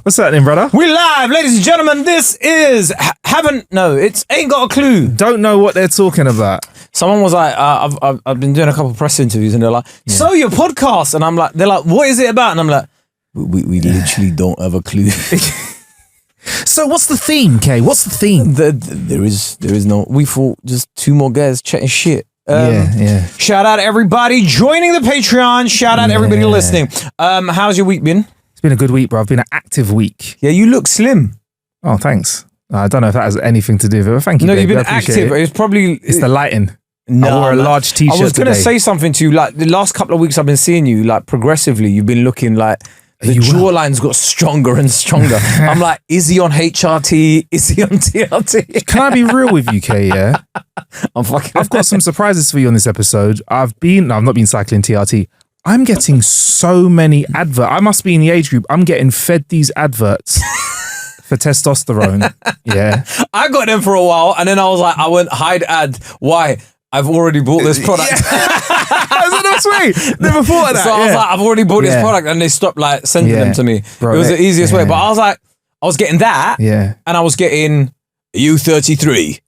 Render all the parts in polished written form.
What's happening, brother? We're live, ladies and gentlemen. This is it's Ain't Got a Clue. Don't know what they're talking about. Someone was like, I've been doing a couple of press interviews, and they're like, so your podcast, and I'm like, they're like, what is it about? And I'm like, we literally don't have a clue. So what's the theme, Kay? What's the theme? There is no. We thought just two more guys chatting shit. Shout out everybody joining the Patreon. Shout out everybody listening. How's your week been? It's been a good week, bro. It's been an active week. Yeah, you look slim. Oh, thanks. I don't know if that has anything to do with it, but thank you. No, babe. you've been active. It's probably the lighting. No, I wore a large t-shirt. I was going to say something to you. Like the last couple of weeks, I've been seeing you like progressively. You've been looking like the jawline's got stronger and stronger. I'm like, is he on HRT? Is he on TRT? Can I be real with you, Kay? Yeah, I've got some surprises for you on this episode. I've not been cycling TRT. I'm getting so many adverts. I must be in the age group. I'm getting fed these adverts for testosterone. Yeah. I got them for a while and then I was like, I went hide ad. Why? I've already bought this product. That's sweet. Never thought of that. So I was like, I've already bought this product, and they stopped like sending them to me. Bro, it was the easiest way. But I was like, I was getting that. Yeah. And I was getting U33.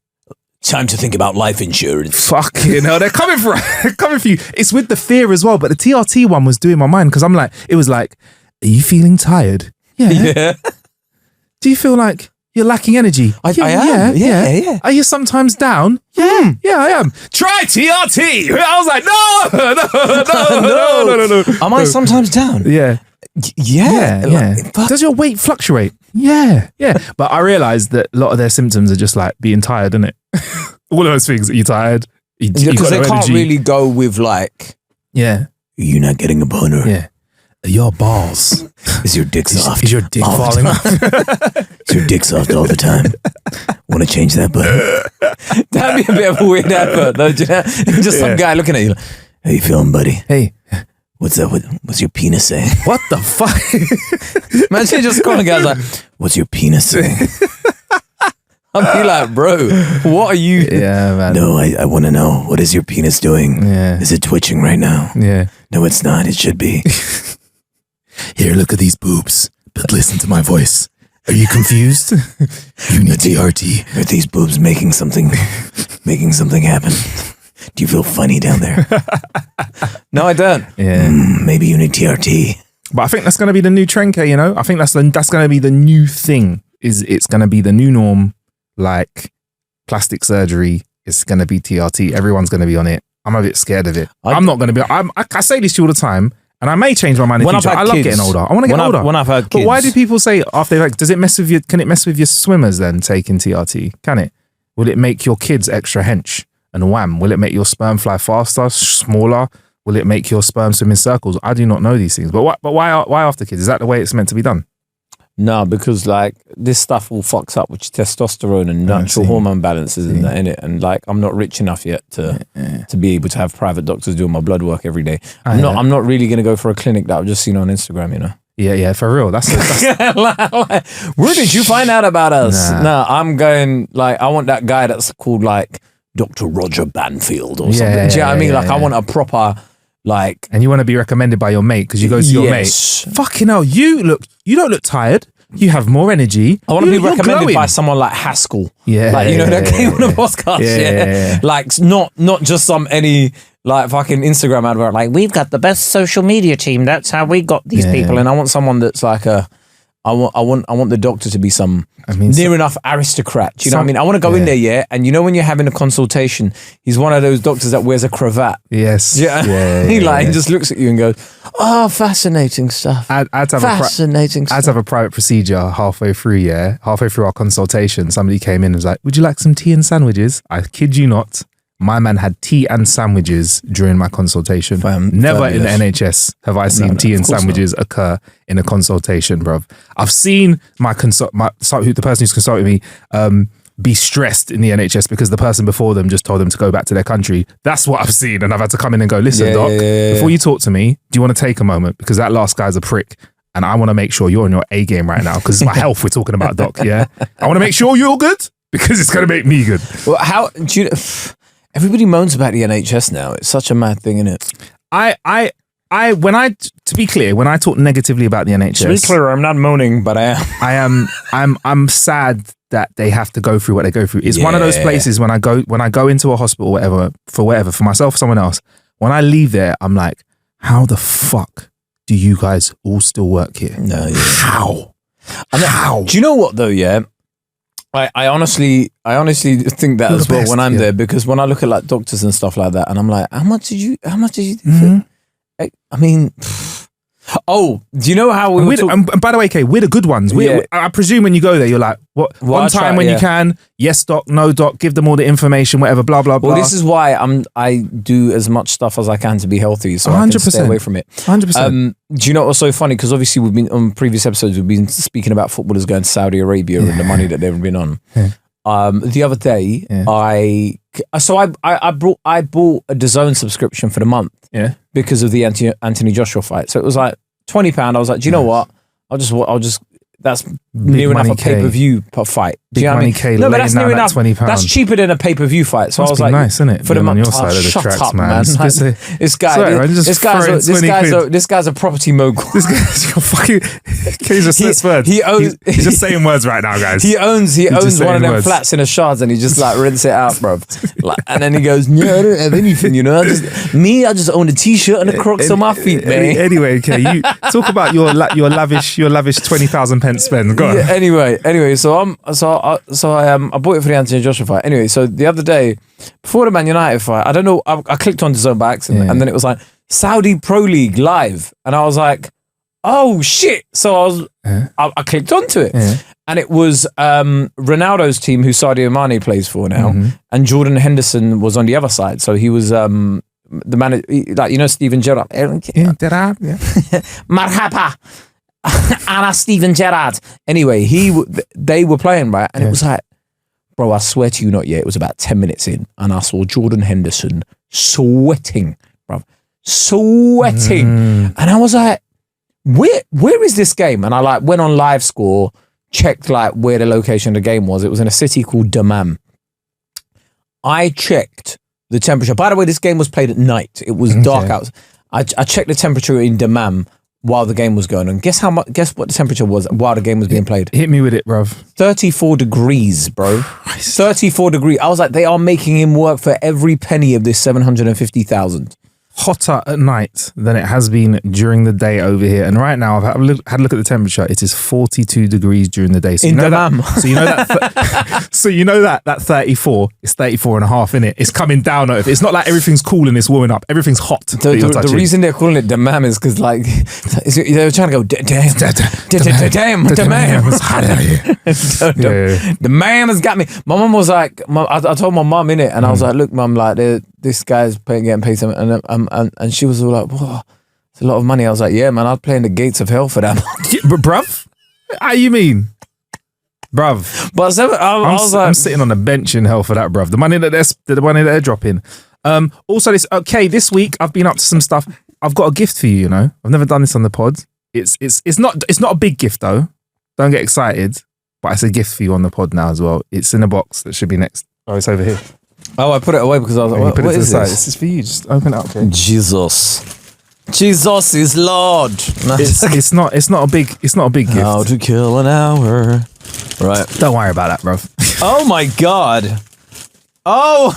Time to think about life insurance. Fuck, you know, they're coming for you. It's with the fear as well, but the TRT one was doing my mind because it was like, are you feeling tired? Yeah. Do you feel like you're lacking energy? I am. Yeah. Are you sometimes down? Yeah, I am. Try TRT. I was like, no. Am I sometimes down? Yeah. Yeah. Does your weight fluctuate? Yeah. But I realized that a lot of their symptoms are just like being tired, isn't it? All of those things. Are you tired? Because they can't really go with like, you're not getting a boner. Yeah. Your balls. Is your dick soft? Is your dick falling off? Is your dick soft all the time? Want to change that button? That'd be a bit of a weird advert though. Just some guy looking at you like, how you feeling, buddy? Hey. What's that? What's your penis saying? What the fuck? Imagine just calling guys like, what's your penis saying? I'd be like, bro, what are you? Yeah, man. No, I want to know. What is your penis doing? Yeah. Is it twitching right now? Yeah. No, it's not. It should be. Here, look at these boobs, but listen to my voice. Are you confused? You need TRT. Are these boobs making something happen? Do you feel funny down there? No, I don't. Yeah. Maybe you need TRT. But I think that's going to be the new trend, Kay, you know? I think that's going to be the new thing. It's going to be the new norm, like plastic surgery. It's going to be TRT. Everyone's going to be on it. I'm a bit scared of it. I'm not going to be. I say this to you all the time, and I may change my mind in the future. I love getting older. I want to get older. When I've had kids. But why do people say after, like, can it mess with your swimmers then, taking TRT? Can it? Will it make your kids extra hench? And wham, will it make your sperm fly faster, smaller? Will it make your sperm swim in circles? I do not know these things. But why after kids? Is that the way it's meant to be done? No, because like this stuff all fucks up with testosterone and natural hormone balances and that in it. And like I'm not rich enough yet to be able to have private doctors doing my blood work every day. I'm not really gonna go for a clinic that I've just seen on Instagram, you know. Yeah, for real. That's where did you find out about us? No, I'm going like I want that guy that's called like Dr. Roger Banfield or something. Do you know what I mean? Like I want a proper like. And you want to be recommended by your mate because you go to your mate. Fucking hell, you don't look tired. You have more energy. I want to be recommended by someone like Haskell. Yeah. Like, you know, that came on the podcast. Yeah. Like not just some any like fucking Instagram advert. Like, we've got the best social media team. That's how we got these people. And I want someone that's like I want the doctor to be some near enough aristocrat. Do you know what I mean? I want to go in there, and you know when you're having a consultation, he's one of those doctors that wears a cravat. Yes. Yeah. He just looks at you and goes, "Oh, fascinating stuff. Fascinating stuff." I had to have a private procedure halfway through our consultation. Somebody came in and was like, "Would you like some tea and sandwiches?" I kid you not. My man had tea and sandwiches during my consultation. Never in the NHS have I seen tea and sandwiches occur in a consultation, bruv. I've seen the person who's consulting me be stressed in the NHS because the person before them just told them to go back to their country. That's what I've seen, and I've had to come in and go, listen, doc, before you talk to me, do you want to take a moment? Because that last guy's a prick. And I want to make sure you're on your A game right now because it's my health we're talking about, doc, yeah? I want to make sure you're good because it's going to make me good. Well, how do you... Everybody moans about the NHS now. It's such a mad thing, isn't it? I To be clear, when I talk negatively about the NHS, to be clear, I'm not moaning, but I am. I'm sad that they have to go through what they go through. It's one of those places when I go into a hospital, whatever, for myself, or someone else. When I leave there, I'm like, how the fuck do you guys all still work here? No, How? How? Do you know what though? Yeah. I honestly think that as well when I'm there, because when I look at like doctors and stuff like that, and I'm like, how much did you do? I mean, do you know how we were and by the way, Kae, we're the good ones. I presume when you go there, you're like, what? One time when you can, yes doc, no doc, give them all the information, whatever, blah blah blah. Well, this is why I do as much stuff as I can to be healthy, so 100%. I can stay away from it. 100%. Do you know what's so funny? Because obviously we've been on previous episodes, we've been speaking about footballers going to Saudi Arabia and the money that they've been on. The other day, I bought a DAZN subscription for the month. Because of the Anthony Joshua fight. So it was like £20. I was like, do you know what? I'll just that's near enough a pay-per-view fight. Do you know what I mean? No, but that's near enough. £20. That's cheaper than a pay-per-view fight. So I was like, nice, isn't it? For the month, on your side of the tracks, man. This guy's a property mogul. This guy's fucking. He's just saying words right now, guys. He owns one of them flats in a Shards, and he just like rents it out, bro. And then he goes, "No, I don't have anything, you know. I just own a t-shirt and a Crocs on my feet, man." Anyway, okay, you talk about your lavish 20,000 pence spend. Go on. Anyway, so I bought it for the Anthony Joshua fight. Anyway, so the other day before the Man United fight, I don't know, I clicked on DAZN by accident, and then it was like Saudi Pro League live, and I was like, oh shit! So I clicked onto it, and it was Ronaldo's team, who Sadio Mane plays for now, and Jordan Henderson was on the other side, so he was the manager, like, you know, Steven Gerrard. Marhaba. Anna Steven Gerrard. Anyway, they were playing, right? And it was like, bro, I swear to you, not yet. It was about 10 minutes in, and I saw Jordan Henderson sweating, bro. And I was like, where is this game? And I like went on Live Score, checked like where the location of the game was. It was in a city called Dammam. I checked the temperature. By the way, this game was played at night. It was dark out. I checked the temperature in Dammam while the game was going on. Guess what the temperature was while the game was being played? Hit me with it, bruv. 34 degrees, bro. Christ. 34 degrees. I was like, they are making him work for every penny of this 750,000. Hotter at night than it has been during the day over here. And right now, I've had a look at the temperature. It is 42 degrees during the day. So you know that 34 is 34 and a half, innit? It's coming down. It's not like everything's cool and it's warming up. Everything's hot. The reason they're calling it Dammam is because like they were trying to go damn, Dammam has got me. My mum was like, I told my mum in it, and I was like, look, mum, like this guy's getting paid something, and she was all like, whoa, it's a lot of money. I was like, yeah, man, I'd play in the gates of hell for that. But bruv, how you mean? Bruv. But I'm sitting on a bench in hell for that, bruv. The money that they're dropping. Also, this week I've been up to some stuff. I've got a gift for you, you know. I've never done this on the pod. It's not a big gift though. Don't get excited. But it's a gift for you on the pod now as well. It's in a box that should be next. Oh, it's over here. Oh, I put it away because I was like, what is this? This is for you. Just open it up, okay? Jesus is Lord. It's not a big gift. How to kill an hour. Right. Don't worry about that, bro. Oh my God. Oh.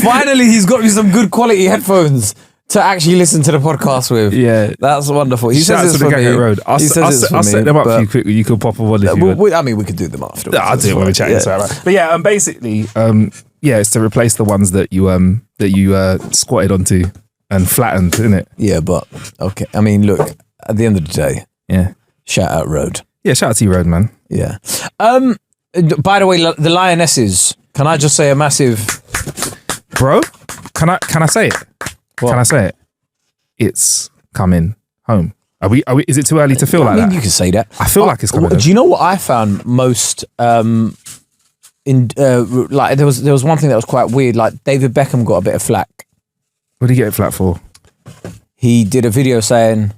Finally, he's got me some good quality headphones to actually listen to the podcast with. Yeah. That's wonderful. He Shout says it's for me. Road. I'll set them up for you quickly. You can pop a one if you want. I mean, we could do them after. I'll do it when we're chatting. Yeah. Right. But yeah, basically, it's to replace the ones that you squatted onto and flattened, isn't it? Yeah, but okay. I mean, look, at the end of the day, shout out Road. Yeah, shout out to you, Road, man. Yeah. By the way, the Lionesses, can I just say a massive... Bro, can I say it? What? Can I say it? It's coming home. Are we? Is it too early to feel like that? You can say that. I feel like it's coming home. Do you know what I found most... like there was one thing that was quite weird. Like David Beckham got a bit of flack. What did he get flack for? He did a video saying,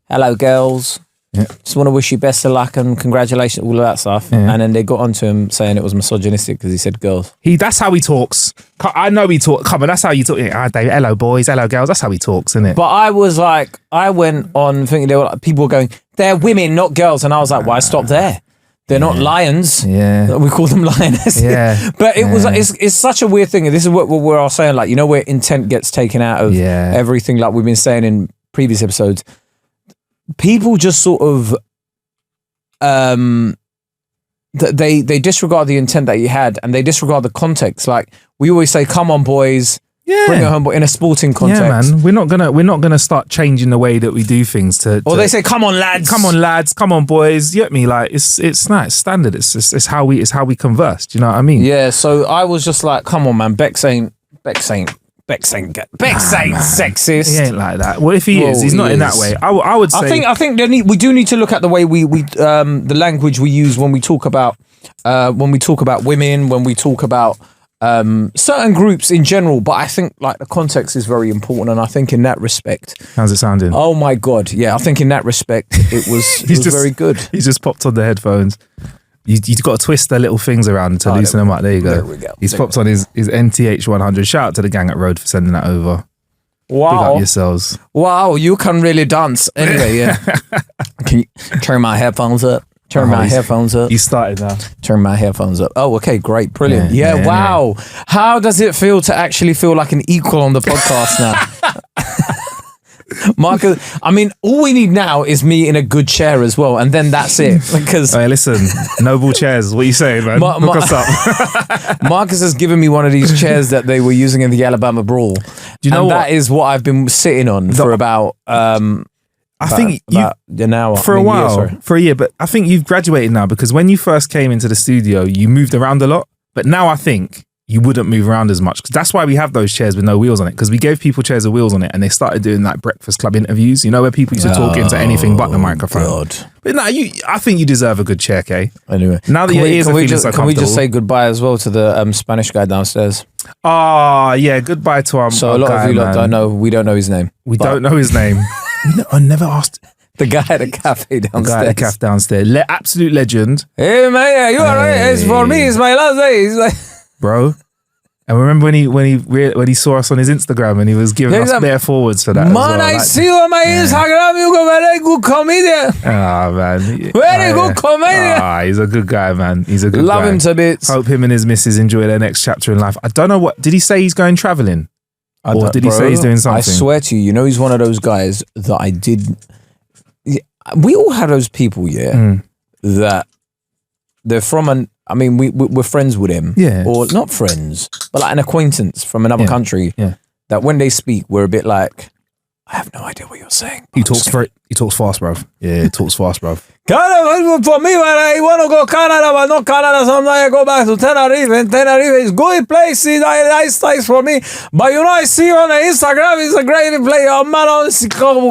"Hello, girls. Just want to wish you best of luck and congratulations, all of that stuff. And then they got onto him saying it was misogynistic because he said girls. That's how he talks. I know he talks. Come on, that's how you talk. Hello boys, hello girls. That's how he talks, isn't it? But I was like, I went on thinking people were going, they're women, not girls. And I was like, why stop there? They're not lions. Yeah. We call them lionesses. Yeah. But it was it's such a weird thing. And this is what we're all saying, like, you know, where intent gets taken out of everything, like we've been saying in previous episodes. People just sort of they disregard the intent that you had, and they disregard the context. Like we always say, come on boys, bring it home, but in a sporting context. Yeah, man. We're not gonna start changing the way that we do things or they say, come on lads, come on boys. You get me? Like it's not standard. It's how we converse. Do you know what I mean? Yeah. So I was just like, come on, man. Bex ain't sexist. He ain't like that. Well, if he is, he's not in that way. I would say. I think we do need to look at the way we the language we use when we talk about women, when we talk about certain groups in general. But I think like the context is very important, and I think in that respect, how's it sounding? Oh my god, yeah. I think in that respect, it was very good. He's just popped on the headphones. You've got to twist their little things around to loosen them up. There you go. There we go. He's popped on his NTH 100. Shout out to the gang at Road for sending that over. Wow. Big up yourselves. Wow, you can really dance. Anyway, yeah. Can you turn my headphones up? You started now. Turn my headphones up. Oh, okay, great. Brilliant. Yeah, wow. Yeah. How does it feel to actually feel like an equal on the podcast now? Marcus, I mean, all we need now is me in a good chair as well, and then that's it. Because hey, listen, noble chairs. What are you saying, man? Hook us up. Marcus has given me one of these chairs that they were using in the Alabama Brawl. Do you know what? That is what I've been sitting on for about. For a year. But I think you've graduated now, because when you first came into the studio, you moved around a lot. But now I think you wouldn't move around as much, because that's why we have those chairs with no wheels on it, because we gave people chairs with wheels on it, and they started doing like Breakfast Club interviews, you know, where people used to talk into anything but the microphone. God. But no, I think you deserve a good chair, Kae. Anyway, now that your ears are feeling so comfortable. Can we just say goodbye as well to the Spanish guy downstairs? Yeah, goodbye to our So a lot of you lot don't know, we don't know his name. Don't know his name. I never asked. The guy at the cafe downstairs. Absolute legend. Hey man, you are right. It's for me. It's my last day. He's like, bro. And remember when he saw us on his Instagram and he was giving us bare forwards for that. Man, well. I see you on my Instagram. You got very good comedian. Ah, man, very good comedian. He's a good guy, man. He's a good guy. Love him to bits. Hope him and his missus enjoy their next chapter in life. I don't know what did he say. He's going traveling, or did he say he's doing something? I swear to you, he's one of those guys that I did. We all have those people, that they're from we're friends with him, or not friends, but like an acquaintance from another country. Yeah. That when they speak, we're a bit like, I have no idea what you're saying. He talks fast, bruv. Yeah, he talks fast, bruv. For me, when I want to go Canada, but not Canada, sometimes I go back to Tenerife, and Tenerife is good place. It's nice place for me. But I see on the Instagram, it's a great place. Oh man,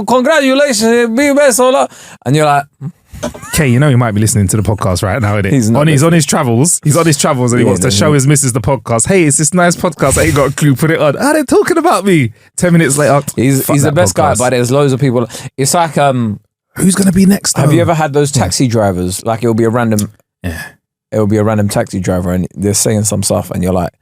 congratulations, be best. And you're like, Kae, he might be listening to the podcast right now, isn't it? He's on his travels. He's on his travels, and he wants to show his missus the podcast. Hey, it's this nice podcast. I ain't got a clue. Put it on. They're talking about me. 10 minutes later, he's the best guy. But there's loads of people. It's like who's gonna be next? Have you ever had those taxi drivers? Like it'll be a random taxi driver, and they're saying some stuff, and you're like,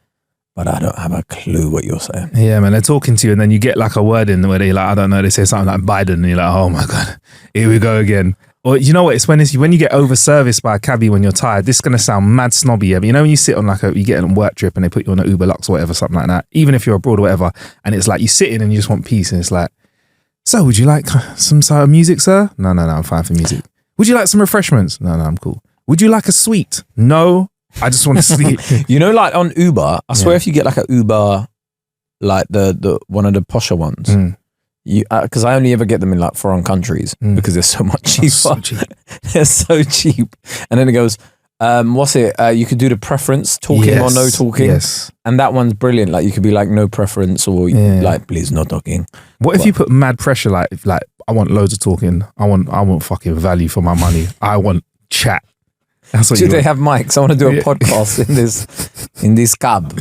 but I don't have a clue what you're saying. Yeah, man, they're talking to you, and then you get like a word in where they're like, I don't know. They say something like Biden, and you're like, oh my god, here we go again. Or you know what? It's when you get over serviced by a cabbie when you're tired. This is gonna sound mad snobby, but when you sit on you get on a work trip and they put you on an Uber Lux or whatever, something like that. Even if you're abroad or whatever, and it's like you sit in and you just want peace, and it's like, so would you like some sort of music, sir? No, I'm fine for music. Would you like some refreshments? No, I'm cool. Would you like a sweet? No, I just want to sleep. Like on Uber, I swear if you get like a Uber, like the one of the posher ones. Because I only ever get them in like foreign countries because they're so much cheaper. So cheap. They're so cheap. And then it goes, what's it? You could do the preference, talking or no talking. Yes. And that one's brilliant. Like you could be like no preference or like please no talking. What if you put mad pressure like I want loads of talking. I want fucking value for my money. I want chat. That's what. Should they have mics? I want to do a podcast in this cab.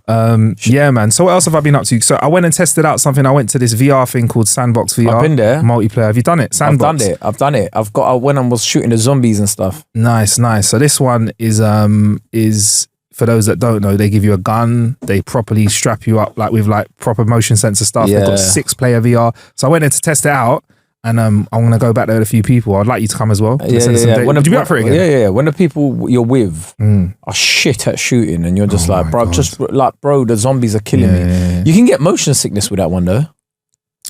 Yeah, man. So what else have I been up to? So I went and tested out something. I went to this VR thing called Sandbox VR. I've been there. Multiplayer. Have you done it? Sandbox. I've done it. I went and was shooting the zombies and stuff. Nice. So this one is for those that don't know, they give you a gun. They properly strap you up with proper motion sensor stuff. Yeah. They've got 6-player VR. So I went there to test it out. And I'm going to go back there with a few people. I'd like you to come as well. Would you be up for it again? Yeah. When the people you're with are shit at shooting and you're just bro, the zombies are killing me. Yeah. You can get motion sickness with that one though.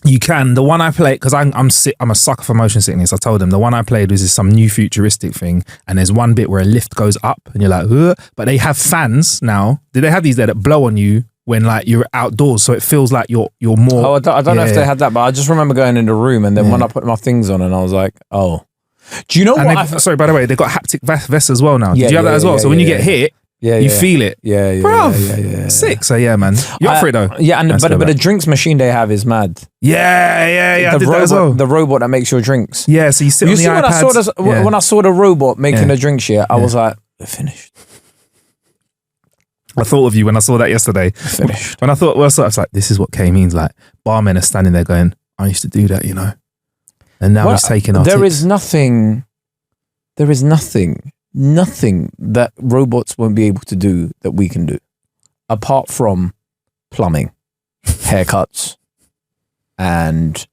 You can. The one I played, because I'm a sucker for motion sickness. I told them the one I played was some new futuristic thing. And there's one bit where a lift goes up and you're like, ugh. But they have fans now. Do they have these there that blow on you when you're outdoors, so it feels like you're more. Oh, I don't know if they had that, but I just remember going in the room and then when I put my things on and I was like, oh. Do you know what? Sorry, by the way, they've got haptic vests as well now. Did you have that as well? So when you get hit, you feel it. Yeah. Bruv, sick. So yeah, man, you're up for it though. Yeah, but the drinks machine they have is mad. Yeah. I did that as well. The robot that makes your drinks. Yeah, so you sit on the iPads. When I saw the robot making the drinks, I was like, they're finished. I thought of you when I saw that yesterday. Finished. When I was like, this is what Kae means. Like, barmen are standing there going, I used to do that, And now he's taking our There tips. is nothing that robots won't be able to do that we can do. Apart from plumbing, haircuts, and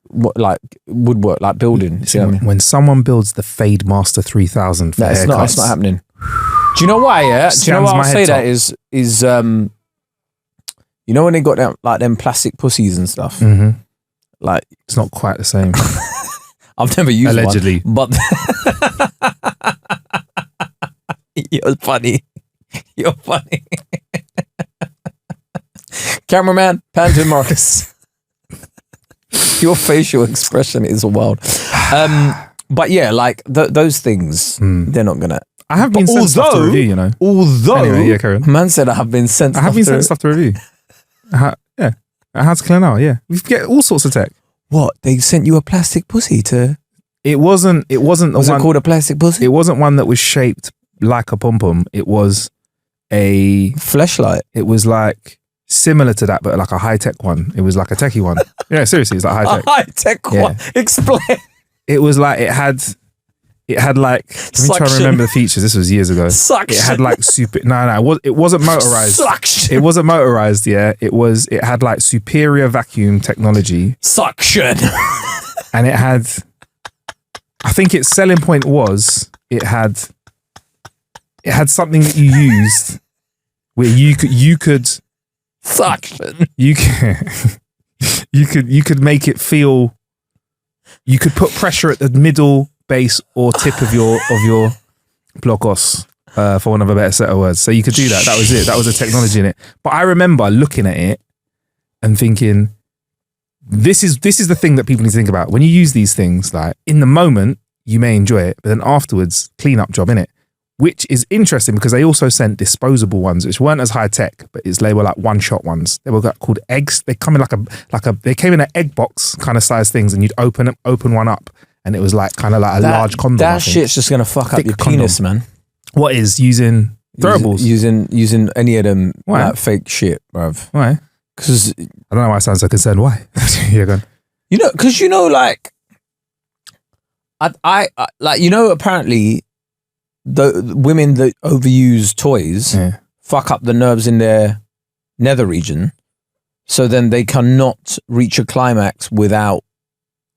woodwork, like building. When someone builds the Fade Master 3000 for haircuts. It's not happening. Do you know why? Yeah. Do you know why I say that is when they got them plastic pussies and stuff. Mm-hmm. Like it's not quite the same. I've never used allegedly, one, but you're funny. Cameraman, pan to Marcus. Your facial expression is wild. But yeah, those things, they're not gonna. I have been sent stuff to review, Although, anyway, carry on. Man said I have been sent. Stuff to review. Yeah, how to clear now? Yeah, we get all sorts of tech. What, they sent you a plastic pussy to? It wasn't. Was it called a plastic pussy? It wasn't one that was shaped like a pom pom. It was a fleshlight. It was similar to that, but a high tech one. It was like a techie one. Yeah, seriously, it's high tech. A high tech one. Explain. It was it had let me try and remember the features. This was years ago. Suction. It had super. No, it wasn't motorized. Suction. It wasn't motorized. Yeah, it had superior vacuum technology. Suction. And it had. I think its selling point was it had something that you used where you could suction. You could make it feel. You could put pressure at the middle, base, or tip of your blocos, for one of a better set of words. So you could do that. That was it. That was the technology in it. But I remember looking at it and thinking, this is the thing that people need to think about. When you use these things, in the moment, you may enjoy it, but then afterwards, clean up job in it. Which is interesting because they also sent disposable ones, which weren't as high tech, but they were one-shot ones. They were called eggs. They come in they came in an egg box kind of size things, and you'd open one up, and it was a large condom. That shit's just gonna fuck up your penis, man. What is using throwables? Using any of them fake shit, bruv. Why? Because I don't know why I sound so concerned. Why? You're going. Because apparently. The women that overuse toys fuck up the nerves in their nether region, so then they cannot reach a climax without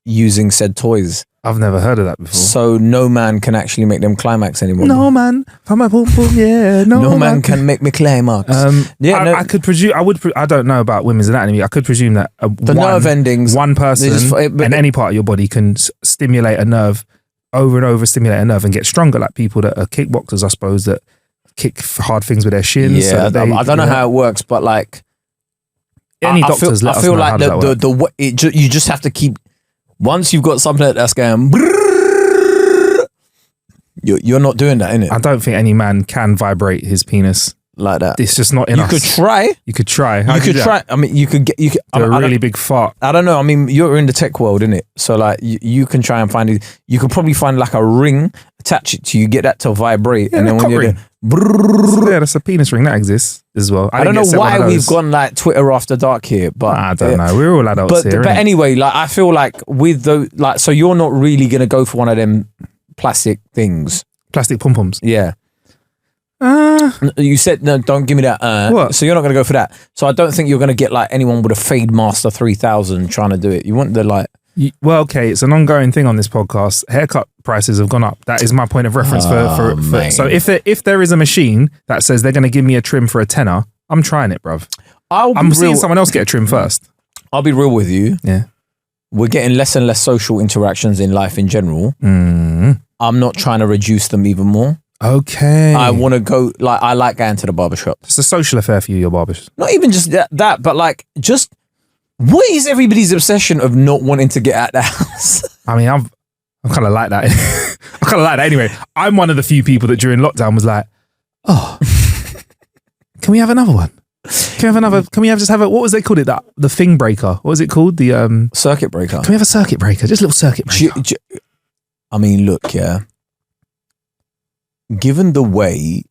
using said toys. I've never heard of that before. So no man can actually make them climax anymore. No man, from my boom boom, yeah. No man can make me climax. I could presume. I don't know about women's anatomy. I could presume that the nerve endings, one person and any part of your body can stimulate a nerve. Over and over, stimulate a nerve and get stronger, like people that are kickboxers, I suppose, that kick hard things with their shins. Yeah, so I don't know how it works, but any doctors, I feel like you just have to keep. Once you've got something that's going, you're not doing that, innit? I don't think any man can vibrate his penis like that. It's just not in us. You could try. You could try. You could try. I mean, you could get. You could do a really big fart. I don't know. I mean, you're in the tech world, innit? So like, you can try and find it. You could probably find like a ring, attach it to you, get that to vibrate, and then when you're yeah, that's a penis ring that exists as well. I don't know why we've gone like Twitter after dark here, but I don't know. We're all adults here. But anyway, like I feel like with those, like, so you're not really gonna go for one of them plastic things, plastic pom poms. Yeah. You said no. Don't give me that. What? So you're not gonna go for that. So I don't think you're gonna get like anyone with a Fade Master 3000 trying to do it. You want the like. Well, okay, it's an ongoing thing on this podcast. Haircut prices have gone up. That is my point of reference for so if there is a machine that says they're going to give me a trim for a tenner, I'm trying it, bruv. I'm seeing someone else get a trim first. I'll be real with you. Yeah. We're getting less and less social interactions in life in general. Mm. I'm not trying to reduce them even more. Okay. I want to go, like, I like going to the barbershop. It's a social affair for you, your barbers. Not even just that, but like, just... What is everybody's obsession of not wanting to get out the house? I mean, I'm kind of like that. I kind of like that anyway. I'm one of the few people that during lockdown was like, oh, can we have another one? Can we just have what was they called it? The thing breaker. What was it called? The circuit breaker. Can we have a circuit breaker? Just a little circuit breaker. I mean, look, yeah. Given the way,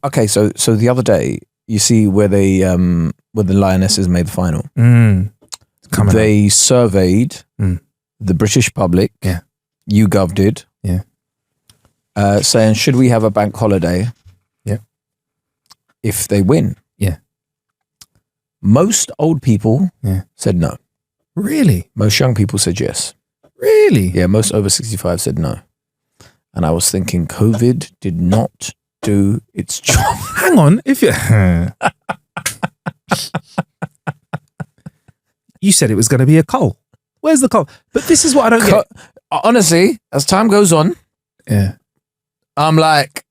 okay, so the other day, you see where the Lionesses made the final. They surveyed the British public. Yeah. YouGov did. Yeah. Saying, should we have a bank holiday? Yeah. If they win. Yeah. Most old people said no. Really? Most young people said yes. Really? Yeah, most over 65 said no. And I was thinking COVID did not do its job. Hang on, if you you said it was going to be a cull. Where's the cull? But this is what I don't get. Honestly, as time goes on, I'm like,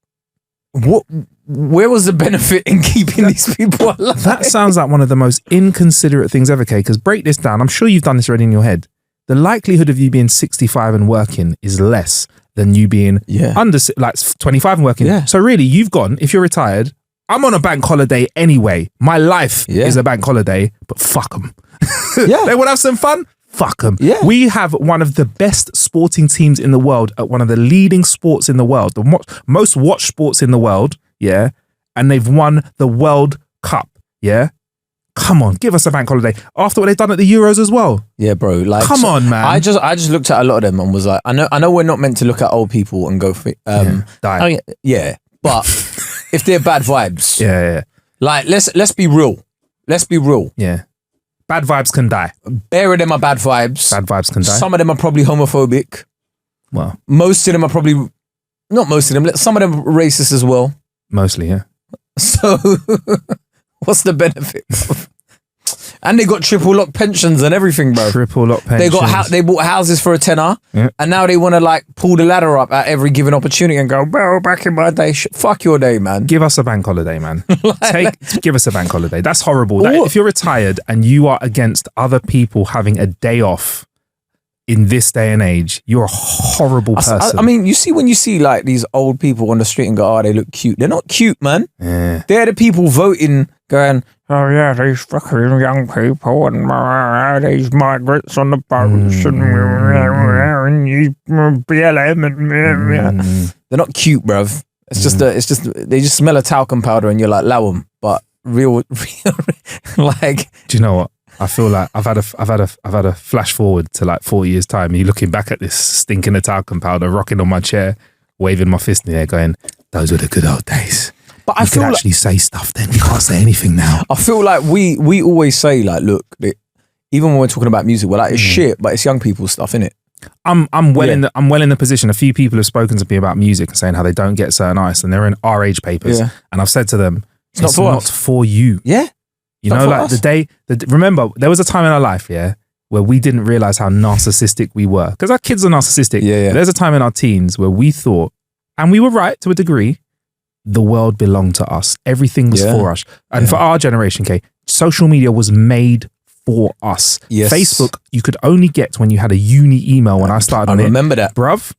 what? Where was the benefit in keeping these people alive? That sounds like one of the most inconsiderate things ever, Kay. Because break this down. I'm sure you've done this already in your head. The likelihood of you being 65 and working is less than you being under like 25 and working. Yeah. So really, you've gone, if you're retired, I'm on a bank holiday anyway. My life is a bank holiday, but fuck them. Yeah. They want to have some fun? Fuck them. Yeah. We have one of the best sporting teams in the world at one of the leading sports in the world, the most watched sports in the world, and they've won the World Cup, Come on, give us a bank holiday after what they've done at the Euros as well. Yeah, bro. Like, come on, man. I just looked at a lot of them and was like, I know we're not meant to look at old people and go for die. But if they're bad vibes, like let's be real. Let's be real. Yeah, bad vibes can die. Bare of them are bad vibes. Bad vibes can die. Some of them are probably homophobic. Well, most of them are probably not. Most of them. Some of them are racist as well. Mostly, yeah. So. What's the benefit? And they got triple lock pensions and everything, bro. Triple lock pensions. They bought houses for a tenner, and now they want to like pull the ladder up at every given opportunity and go, well, back in my day, fuck your day, man. Give us a bank holiday, man. Give us a bank holiday. That's horrible. If you're retired and you are against other people having a day off in this day and age, you're a horrible person. I mean, you see when you see like these old people on the street and go, oh, they look cute. They're not cute, man. Yeah. They're the people voting, going, oh yeah, these fucking young people and these migrants on the boats and these BLM and they're not cute, bruv. It's just they just smell a talcum powder and you're like, allow them. But real like, do you know what? I feel like I've had a flash forward to like 4 years time. And you're looking back at this stinking of talcum powder, rocking on my chair, waving my fist in the air, going, "Those were the good old days." But I feel actually say stuff then. You can't say anything now. I feel like we always say like, look, even when we're talking about music, we're like, it's shit, but it's young people's stuff, innit? I'm well in the position. A few people have spoken to me about music and saying how they don't get certain artists, and they're in our age papers. Yeah. And I've said to them, it's not for you. Yeah. You know, like remember, there was a time in our life, where we didn't realize how narcissistic we were. Because our kids are narcissistic. Yeah. There's a time in our teens where we thought, and we were right to a degree, the world belonged to us. Everything was for us. And for our generation, Kay, social media was made for us. Yes. Facebook, you could only get when you had a uni email when I started on it. I remember that. Bruv.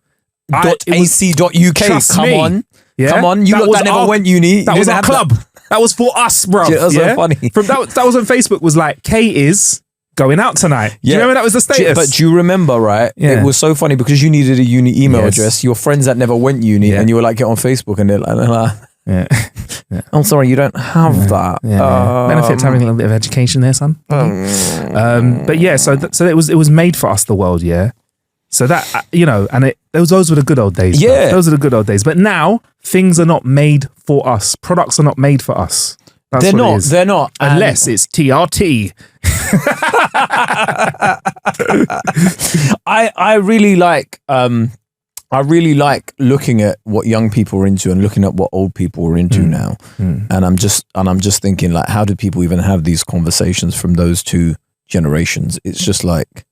.ac.uk, come on. Yeah? Come on, you lot that never went uni. That was our club. That was for us, bro. That was so funny. That was when Facebook was like, Kae is going out tonight. Do you remember that was the status? But do you remember, right? Yeah. It was so funny because you needed a uni email address. Your friends that never went uni, and you were like, get on Facebook, and they're like yeah. I'm sorry, you don't have that. Benefit to having a little bit of education there, son. But yeah, so it was made for us, the world, yeah. So that, you know, and those were the good old days. Yeah. Bro. Those are the good old days. But now things are not made for us. Products are not made for us. That's they're what not. it is. They're not. Unless it's TRT. I really like looking at what young people are into and looking at what old people are into now. And I'm just thinking, like, how do people even have these conversations from those two generations? It's just like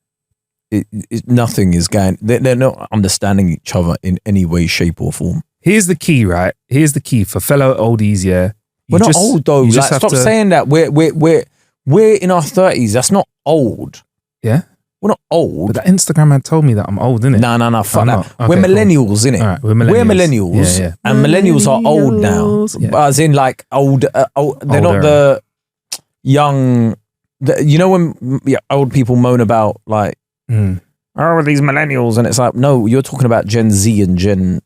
nothing is going. They're not understanding each other in any way, shape, or form. Here's the key, right? Here's the key for fellow oldies. Yeah, we're not old though. Like, stop saying that. We're in our 30s. That's not old. Yeah. We're not old. But that Instagram had told me that I'm old, innit? No, fuck that. Okay, we're millennials, innit? All right, we're millennials. Yeah. And millennials are old now. Yeah. As in, like, old. They're Older. not the young. You know when old people moan about, like, oh, these millennials, and it's like, no, you're talking about Gen Z and Gen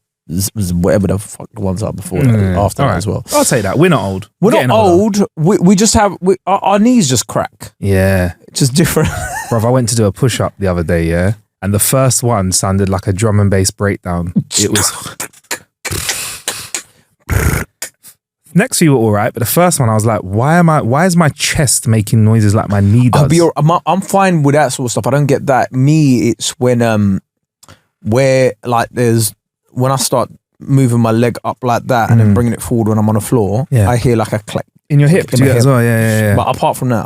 whatever the fuck the ones are before that, after that as well. I'll say that. We're not old. We're not old. We just have, our knees just crack. Yeah. It's just different. Bruv, I went to do a push-up the other day, yeah? And the first one sounded like a drum and bass breakdown. It was... Next few were all right, but the first one I was like, why is my chest making noises like my knee does? I'm fine with that sort of stuff. I don't get that. Me, it's when where like when I start moving my leg up like that and then bringing it forward when I'm on the floor, I hear like a click in your hip. As well, yeah. But apart from that,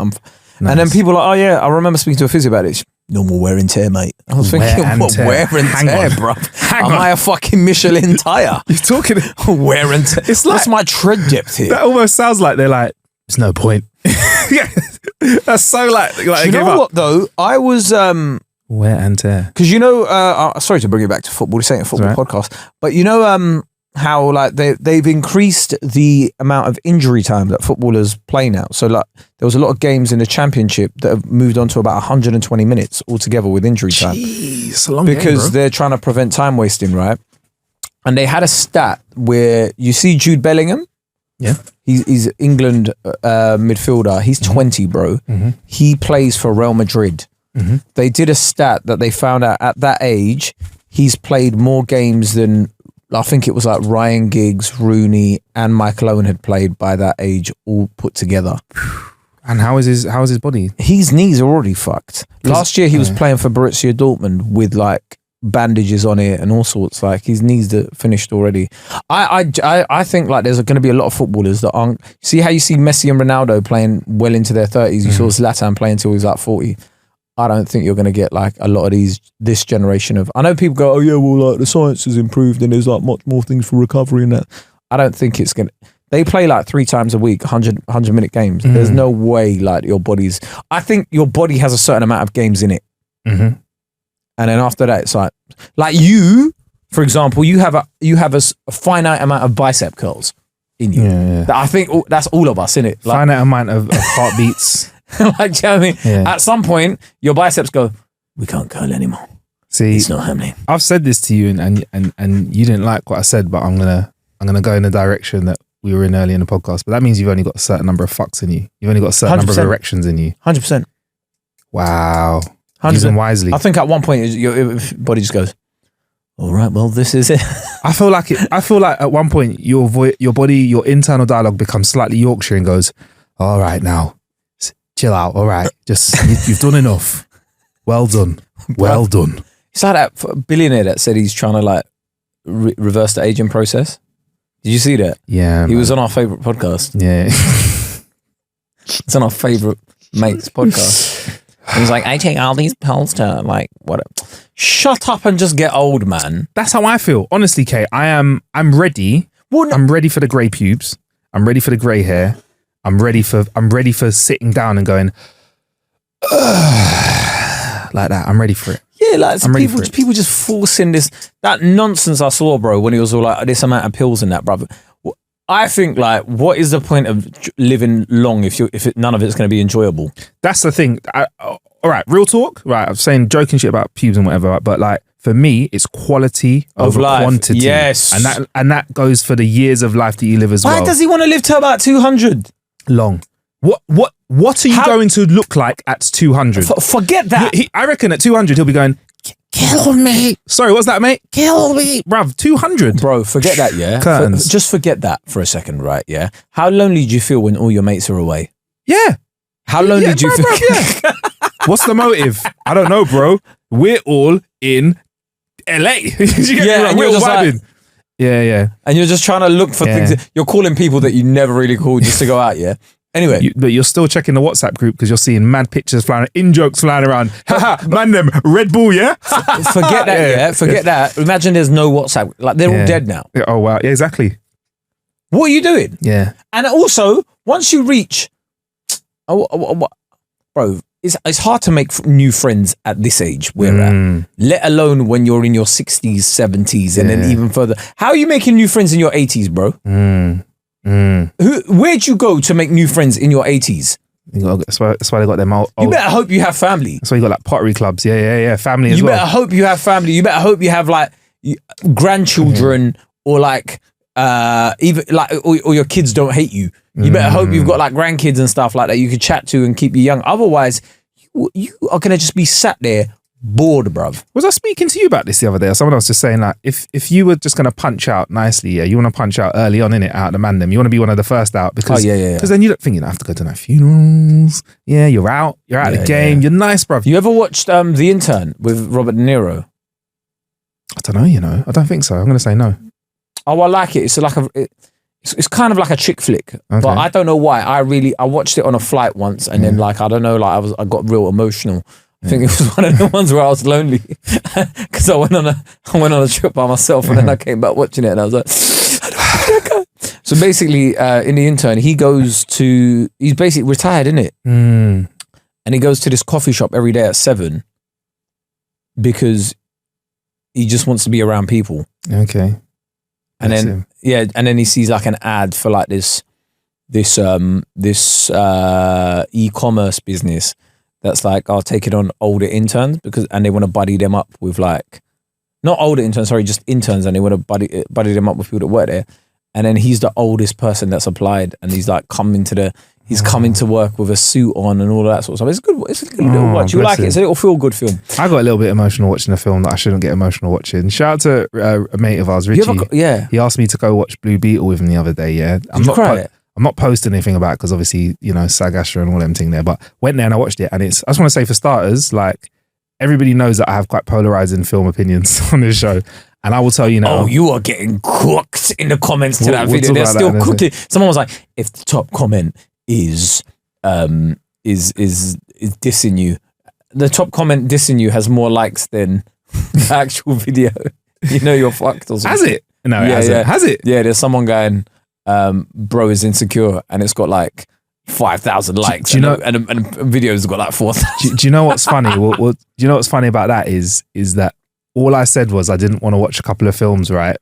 Nice. And then people are like, oh yeah, I remember speaking to a physio about it. It's normal wear and tear, mate. I was thinking, what wear and tear, bro? Am I a fucking Michelin tire? You're talking wear and tear. It's like, what's my tread depth here? That almost sounds like they're like, there's no point. Yeah, that's so like Do you know what though? I was wear and tear, because you know, sorry to bring it back to football. This ain't a football podcast, but you know, how like they've increased the amount of injury time that footballers play now. So like there was a lot of games in the championship that have moved on to about 120 minutes altogether with injury time. Jeez, a long because game, they're trying to prevent time wasting, right? And they had a stat where you see Jude Bellingham. Yeah, he's England midfielder. He's 20, bro. He plays for Real Madrid. They did a stat that they found out at that age, he's played more games than, I think it was like Ryan Giggs, Rooney, and Michael Owen had played by that age, all put together. And how is his body? His knees are already fucked. Last year he was playing for Borussia Dortmund with like bandages on it and all sorts. Like his knees are finished already. I think like there's going to be a lot of footballers that aren't. See how you see Messi and Ronaldo playing well into their 30s. You saw Zlatan playing until he was like 40. I don't think you're going to get like a lot of this generation of. I know people go, oh yeah, well like the science has improved and there's like much more things for recovery and that. I don't think it's going to. They play like 3 times a week, 100-minute games. There's no way like your body's. I think your body has a certain amount of games in it, and then after that, it's like you, for example, you have a finite amount of bicep curls in you. Yeah. I think that's all of us, innit? Like, finite amount of heartbeats. Like, do you know what I mean? Yeah. At some point, your biceps go, we can't curl anymore. See, it's not happening. I've said this to you, and you didn't like what I said, but I'm gonna go in the direction that we were in early in the podcast. But that means you've only got a certain number of fucks in you. You've only got a certain 100%. Number of erections in you. 100%. Wow. 100%. Using wisely. I think at one point your body just goes, all right, well, this is it. I feel like at one point your body, your internal dialogue becomes slightly Yorkshire and goes, all right, now. Chill out, all right. Just you've done enough. Well done, well done. It's like that billionaire that said he's trying to like reverse the aging process. Did you see that? Yeah, he was on our favorite podcast. Yeah, it's on our favorite mate's podcast. He was like, I take all these pills to like what? Shut up and just get old, man. That's how I feel. Honestly, Kay, I'm ready. I'm ready for the grey pubes. I'm ready for the grey hair. I'm ready for sitting down and going like that. I'm ready for it. Yeah, like so people just forcing that nonsense I saw, bro, when he was all like this amount of pills and that, brother. I think like, what is the point of living long if none of it's going to be enjoyable? That's the thing. All right, real talk. Right, I'm saying joking shit about pubes and whatever, but like for me, it's quality over quantity. Yes, and that goes for the years of life that you live as well. Why does he want to live to about 200? Long. What are you going to look like at 200? Forget that. I reckon at 200 he'll be going, kill me. Sorry, what's that, mate? Kill me. Bruv, 200. Bro, forget that, yeah? Just forget that for a second, right, yeah? How lonely do you feel when all your mates are away? Yeah. How lonely do you feel? Yeah. What's the motive? I don't know, bro. We're all in LA. We're all vibing. Yeah. And you're just trying to look for things. You're calling people that you never really called just to go out, yeah? Anyway, but you're still checking the WhatsApp group because you're seeing mad pictures flying, in-jokes flying around. Haha, man, them Red Bull, yeah? Forget that, yeah? Forget that. Imagine there's no WhatsApp. Like, they're all dead now. Yeah, oh, wow. Yeah, exactly. What are you doing? Yeah. And also, once you reach... bro, it's hard to make new friends at this age we're at. Let alone when you're in your 60s, 70s, and then even further. How are you making new friends in your 80s, bro? Where'd you go to make new friends in your 80s? That's why they got them old. You better hope you have family. That's why you got like pottery clubs. Yeah. Family as well. You better hope you have family. You better hope you have like grandchildren or like even like or your kids don't hate you. You better hope you've got like grandkids and stuff like that you could chat to and keep you young. Otherwise, you are gonna just be sat there bored, bruv. Was I speaking to you about this the other day? Or someone else just saying like, if you were just going to punch out nicely, you want to punch out early on, innit, out of the mandem. You want to be one of the first out because then you don't think you don't have to go to no funerals. Yeah, you're out of the game. You're nice, bruv. You ever watched The Intern with Robert De Niro? I don't know, I don't think so. I'm going to say no. Oh, I like it. It's like it's kind of like a chick flick, but I don't know why. I watched it on a flight once and then like, I don't know, like I got real emotional. I think it was one of the ones where I was lonely because I went on a trip by myself and then I came back watching it and I was like, so basically in The Intern he's basically retired, isn't it? And he goes to this coffee shop every day at 7 because he just wants to be around people. Okay. And then and then he sees like an ad for like this e-commerce business that's like, I'll take it on older interns and they want to buddy them up with like, not older interns, sorry, just interns, and they want to buddy them up with people that work there. And then he's the oldest person that's applied, and he's like coming to work with a suit on and all of that sort of stuff. It's good. It's a good little watch. You like it? It's a little feel good film. I got a little bit emotional watching a film that I shouldn't get emotional watching. Shout out to a mate of ours, Richie. He asked me to go watch Blue Beetle with him the other day. Yeah, I'm not posting anything about it because obviously, SAG-AFTRA and all them thing there, but went there and I watched it, and I just want to say for starters, like, everybody knows that I have quite polarizing film opinions on this show, and I will tell you now. Oh, you are getting cooked in the comments to that video. They're still cooking. Someone was like, if the top comment is dissing you, the top comment dissing you has more likes than the actual video. You're fucked or something. Has it? No, it hasn't. Has it? Yeah, there's someone going, bro is insecure, and it's got like 5,000 likes. And the video's got like 4,000. Do you know what's funny? Do you know what's funny about that is that all I said was I didn't want to watch a couple of films, right?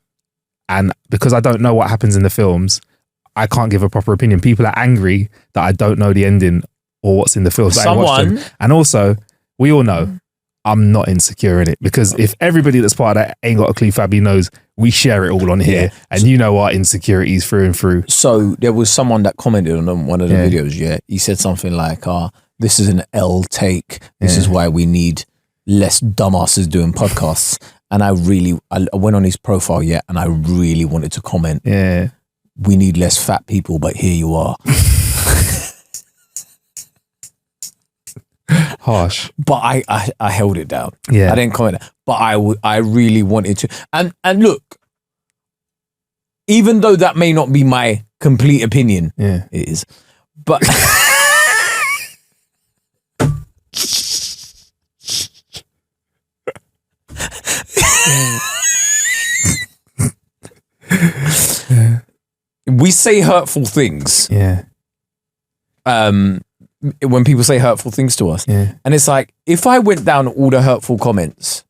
And because I don't know what happens in the films, I can't give a proper opinion. People are angry that I don't know the ending or what's in the films. And also, we all know I'm not insecure in it, because if everybody that's part of that ain't got a clue, Fabi knows we share it all on here, and you know our insecurities through and through. So there was someone that commented on one of the videos. He said something like, this is an L take. This is why we need less dumbasses doing podcasts. And I went on his profile, and I really wanted to comment. Yeah, we need less fat people, but here you are. Harsh, but I held it down. I didn't comment, but I really wanted to. And look, even though that may not be my complete opinion, it is. But we say hurtful things. when people say hurtful things to us. Yeah. And it's like, if I went down all the hurtful comments,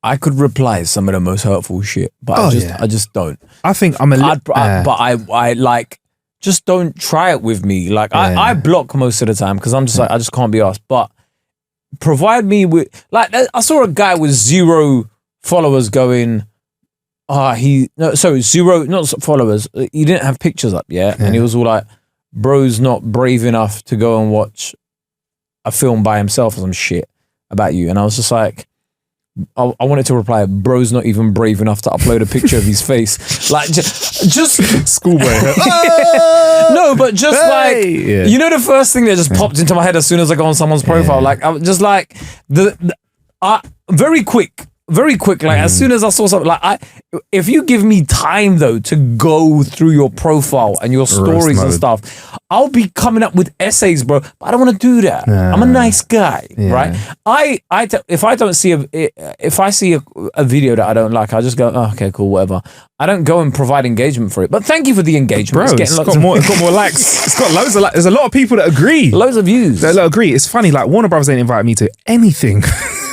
I could reply some of the most hurtful shit, but I just don't. I think I'm I like, just don't try it with me. Like I block most of the time because I'm just like, I just can't be asked. But provide me with, like, I saw a guy with 0 followers going, zero, not followers. He didn't have pictures up yet. And he was all like, bro's not brave enough to go and watch a film by himself or some shit about you. And I was just like, I wanted to reply, bro's not even brave enough to upload a picture of his face. Like, just schoolboy. No, but just you know, the first thing that just popped into my head as soon as I go on someone's profile, like, I'm just like, very quick, like, as soon as I saw something, like, if you give me time, though, to go through your profile and your stories and stuff, I'll be coming up with essays, bro, but I don't want to do that. I'm a nice guy, right? If I see a video that I don't like, I just go, oh, okay, cool, whatever. I don't go and provide engagement for it, but thank you for the engagement. Bro, it's got more likes. It's got loads of likes. There's a lot of people that agree. Loads of views. That agree. It's funny, like, Warner Brothers ain't invited me to anything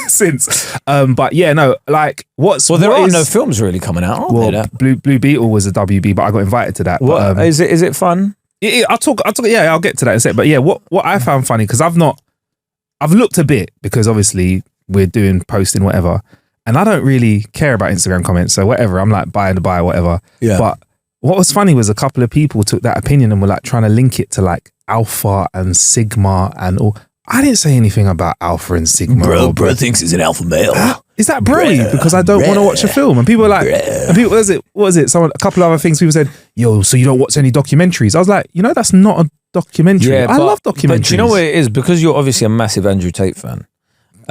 since. But yeah, no, like, there are no films really coming out, aren't there? Blue Beetle was a WB, but I got invited to that. What, is it fun? I'll talk. Yeah, I'll get to that in a sec. But yeah, what I found funny, because I've looked a bit, because obviously we're doing posting whatever, and I don't really care about Instagram comments, so whatever. I'm like buy whatever. Yeah. But what was funny was a couple of people took that opinion and were like trying to link it to like Alpha and Sigma and all. I didn't say anything about Alpha and Sigma. Bro thinks he's an alpha male. Is that broy? Because I don't want to watch a film. And people were like, what was it? A couple of other things. People said, yo, so you don't watch any documentaries? I was like, you know, that's not a documentary. I love documentaries. But do you know what it is? Because you're obviously a massive Andrew Tate fan.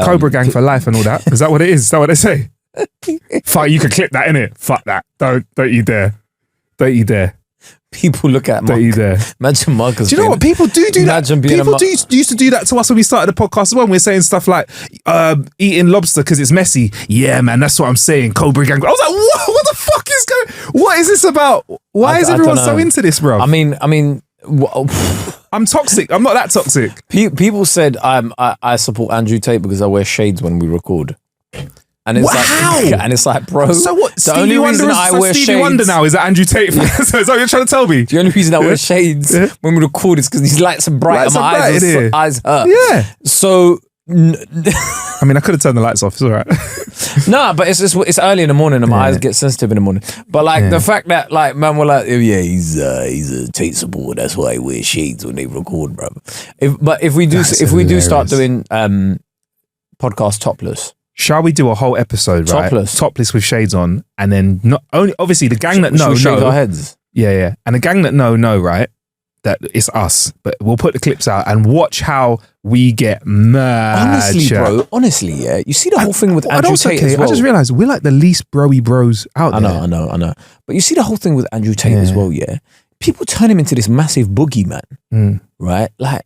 Cobra Gang for life and all that. Is that what it is? Is that what they say? Fuck, you can clip that, innit? Fuck that. Don't you dare. Don't you dare. People look at Mark. Don't you dare. Imagine Marcus. Do you know what? People do that. People used to do that to us when we started the podcast as well. We're saying stuff like eating lobster because it's messy. Yeah, man, that's what I'm saying. Cobra Gang. I was like, what the fuck is going? What is this about? Why is everyone so into this, bro? I mean, I'm toxic. I'm not that toxic. People said I support Andrew Tate because I wear shades when we record. And it's like, bro. So what? The only reason I wear shades. Stevie Wonder now is that Andrew Tate. So is that what you're trying to tell me? The only reason I wear shades when we record is because these lights are bright and my eyes hurt. Yeah. So. I mean, I could have turned the lights off. It's all right. No, but it's early in the morning and my eyes get sensitive in the morning. But like the fact that like man were like, oh, yeah, he's a Tate supporter. That's why he wears shades when they record, bro. If we do start doing podcast topless. Shall we do a whole episode, right? Topless with shades on, and then not only obviously the gang that know our heads. Yeah, and the gang that know, right? That it's us, but we'll put the clips out and watch how we get mad. Honestly, yeah. You see the whole thing with Andrew Tate as well. I just realised we're like the least broy bros out there. I know. But you see the whole thing with Andrew Tate as well, yeah. People turn him into this massive boogeyman, right? Like,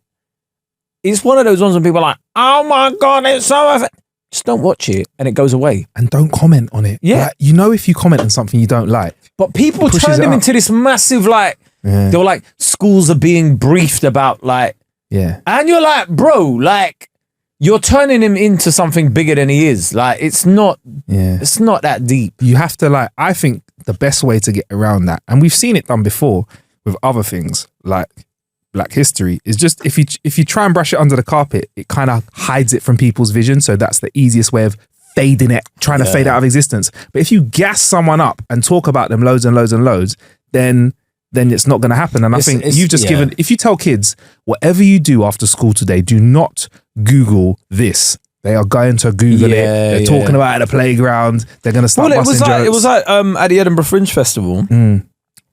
it's one of those ones when people are like, oh my God, it's so... Just don't watch it and it goes away. And don't comment on it. Yeah. Like, you know if you comment on something you don't like. But people turn him into this massive, like, they were like, schools are being briefed about, like... Yeah. And you're like, bro, like, you're turning him into something bigger than he is. Like, it's not that deep. You have to, like, I think the best way to get around that, and we've seen it done before with other things, like Black history, is just if you try and brush it under the carpet, it kind of hides it from people's vision. So that's the easiest way of fading it, trying to fade out of existence. But if you gas someone up and talk about them loads and loads and loads, then it's not going to happen. And I think you've just given, if you tell kids, whatever you do after school today, do not Google this. They are going to Google it. They're talking about it at the playground. They're going to start busting jokes. It was like at the Edinburgh Fringe Festival,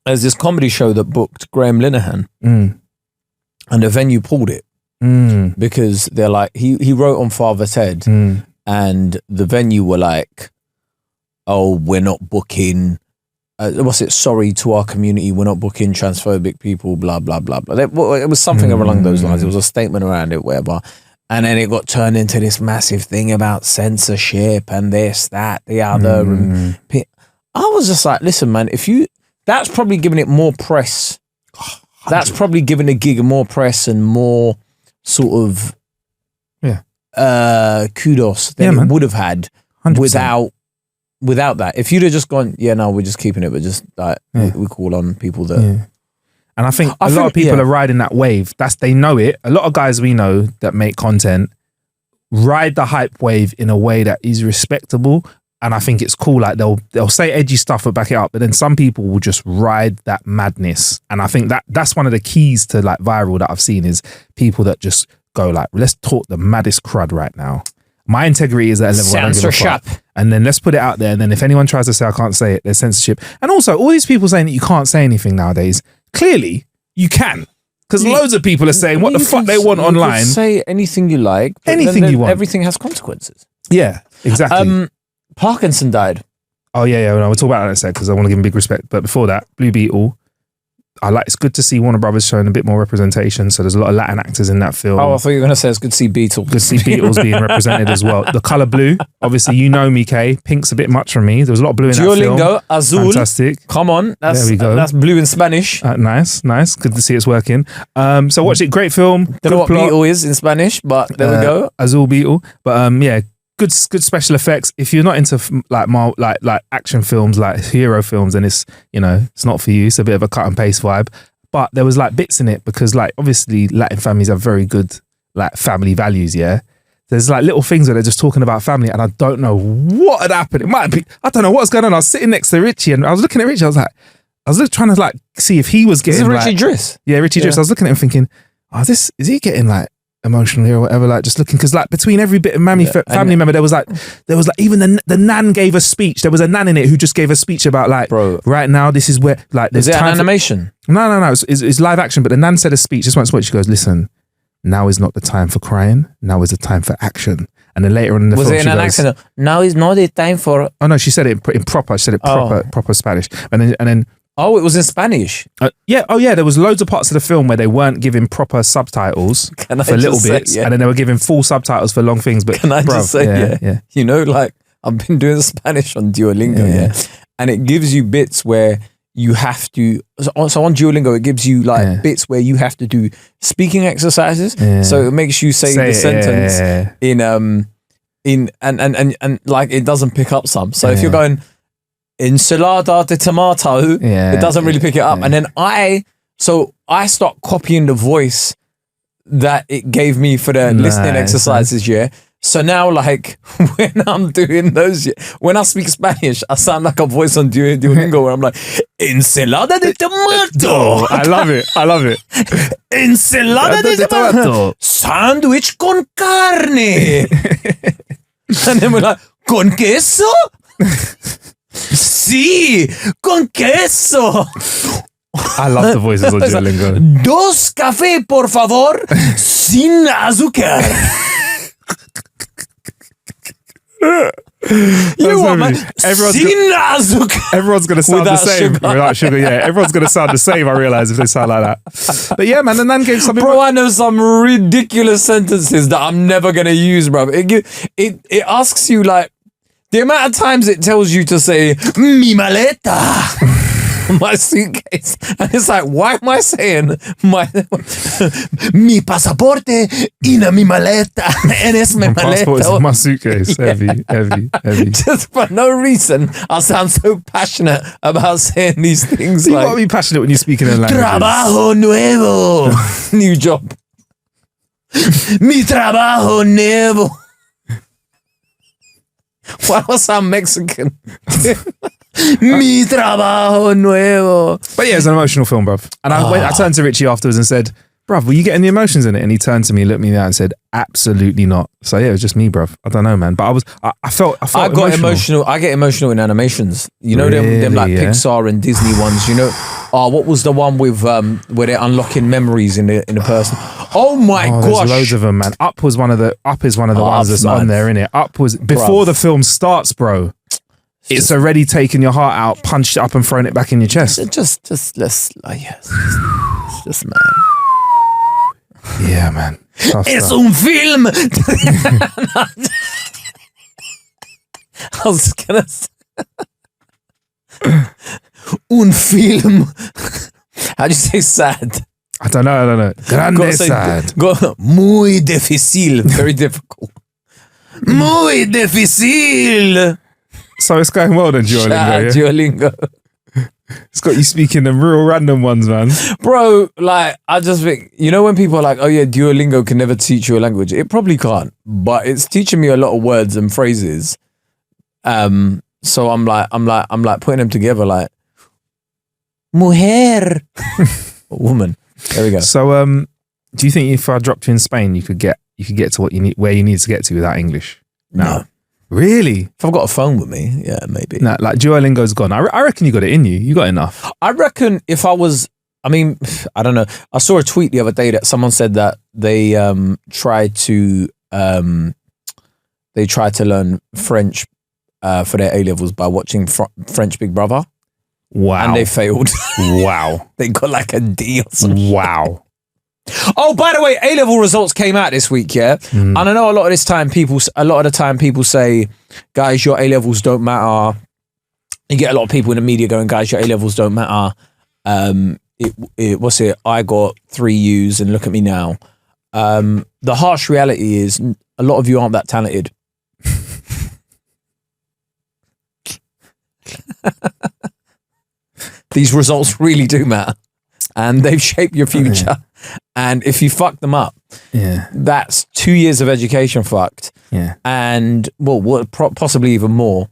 there's this comedy show that booked Graham Linehan. And the venue pulled it because they're like, he wrote on Father Ted and the venue were like, oh, we're not booking, sorry to our community, we're not booking transphobic people, blah, blah, blah, blah. It was something along those lines. It was a statement around it, whatever. And then it got turned into this massive thing about censorship and this, that, the other. And I was just like, listen, man, that's probably giving it more press That's probably given a gig more press and more sort of kudos than it would have had 100%. without that. If you'd have just gone, we're just keeping it, but just like we call on people that. Yeah. And I think a lot of people are riding that wave. They know it. A lot of guys we know that make content ride the hype wave in a way that is respectable. And I think it's cool. Like they'll say edgy stuff but back it up. But then some people will just ride that madness. And I think that's one of the keys to like viral that I've seen is people that just go like, let's talk the maddest crud right now. My integrity is at a level I don't give a fuck. And then let's put it out there. And then if anyone tries to say I can't say it, there's censorship. And also all these people saying that you can't say anything nowadays, clearly you can. Because loads of people are saying what the fuck they want online. You can say anything you like. Anything you want. Everything has consequences. Yeah, exactly. Parkinson died. Oh yeah. No, we'll talk about that in a sec because I want to give him big respect. But before that, Blue Beetle. It's good to see Warner Brothers showing a bit more representation. So there's a lot of Latin actors in that film. Oh, I thought you were going to say it's good to see Beetle. Good to see Beetles being represented as well. The colour blue, obviously you know me, Kae. Pink's a bit much for me. There was a lot of blue in that film. Duolingo, Azul. Fantastic. Come on. There we go. That's blue in Spanish. Nice. Good to see it's working. So watch it. Great film. Don't know what plot. Beetle is in Spanish, but there we go. Azul Beetle. But good special effects. If you're not into like action films, like hero films, then it's not for you. It's a bit of a cut and paste vibe. But there was like bits in it because like obviously Latin families have very good like family values. Yeah, there's like little things where they're just talking about family, and I don't know what had happened. It might be I don't know what's going on. I was sitting next to Richie, and I was looking at Richie. I was trying to like see if he was getting. Is it Richie Driss? Yeah, Richie Driss. I was looking at him thinking, is he getting like emotional here or whatever, like just looking because like between every bit of family member there was like even the nan gave a speech. There was a nan in it who just gave a speech about like, bro, right now this is where like there's is it an animation? No, it's live action, but the nan said a speech just once. She goes, listen, now is not the time for crying, now is the time for action. And then later on in the film, was it in an accent? Now is not the time for. Oh no, she said it in proper. She said it proper Spanish, and then. Oh, it was in Spanish. Yeah. Oh, yeah. There was loads of parts of the film where they weren't giving proper subtitles for little bits, and then they were giving full subtitles for long things. But can I just say, yeah. Like I've been doing Spanish on Duolingo, and it gives you bits where you have to. So on Duolingo, it gives you like bits where you have to do speaking exercises. Yeah. So it makes you say the sentence in and like it doesn't pick up some. So if you're going. Ensalada de tomato, it doesn't really pick it up. And then I start copying the voice that it gave me for the listening exercises, So now, like, when I'm doing those, when I speak Spanish, I sound like a voice on Duolingo where I'm like, ensalada de tomato. I love it. Ensalada de tomato. Sandwich con carne. And then we're like, con queso? Sí, con queso. I love the voices on Duolingo. Dos café, por favor, sin azúcar. You want man? Sin azúcar. Everyone's gonna sound the same without sugar. Yeah, everyone's gonna sound the same. I realize if they sound like that. But yeah, man, the nan gave something. Bro, I know some ridiculous sentences that I'm never gonna use, bro. It asks you like. The amount of times it tells you to say, mi maleta, my suitcase. And it's like, why am I saying mi pasaporte in mi maleta? And it's mi maleta. Passport is in my suitcase. Heavy. Just for no reason, I sound so passionate about saying these things. You gotta be passionate when you're speaking in languages. Trabajo nuevo. New job. Mi trabajo nuevo. Why was I Mexican? Mi trabajo nuevo. But yeah, it's an emotional film, bruv. And I turned to Richie afterwards and said, bruv, were you getting the emotions in it? And he turned to me, looked me in the eye and said, absolutely not. So yeah, it was just me, bruv. I don't know, man. But I felt I got emotional. I get emotional in animations. You know, them like Pixar and Disney ones, you know. What was the one with where they're unlocking memories in a person? Oh my gosh. There's loads of them, man. Up is one of the ones that's on there, innit? Up was before the film starts, bro. It's already taken your heart out, punched it up and thrown it back in your chest. Just let's just man. Yeah, man. Es un film. I was gonna say un film. How do you say sad? I don't know. Grande sad. Muy difícil. Very difficult. Muy difícil. So it's going well then, Duolingo. Yeah? Duolingo. It's got you speaking them real random ones, man. Bro, like, I just think, you know when people are like, oh yeah, Duolingo can never teach you a language. It probably can't, but it's teaching me a lot of words and phrases. So I'm like putting them together like, mujer. Woman. There we go. So, do you think if I dropped you in Spain, you could get to what you need, where you need to get to without English? No. Really? If I've got a phone with me, yeah, maybe. No, like Duolingo's gone. I reckon you got it in you. You got enough. I reckon if I was, I mean, I don't know. I saw a tweet the other day that someone said that they tried to learn French for their A-levels by watching French Big Brother. Wow. And they failed. Wow. They got like a D or something. Wow. Oh, by the way, A-level results came out this week, yeah? And I know a lot of the time people say, guys, your A-levels don't matter. You get a lot of people in the media going, guys, your A-levels don't matter. I got 3 U's and look at me now. The harsh reality is a lot of you aren't that talented. These results really do matter. And they've shaped your future. Yeah. And if you fuck them up, that's 2 years of education fucked. Yeah. And, possibly even more.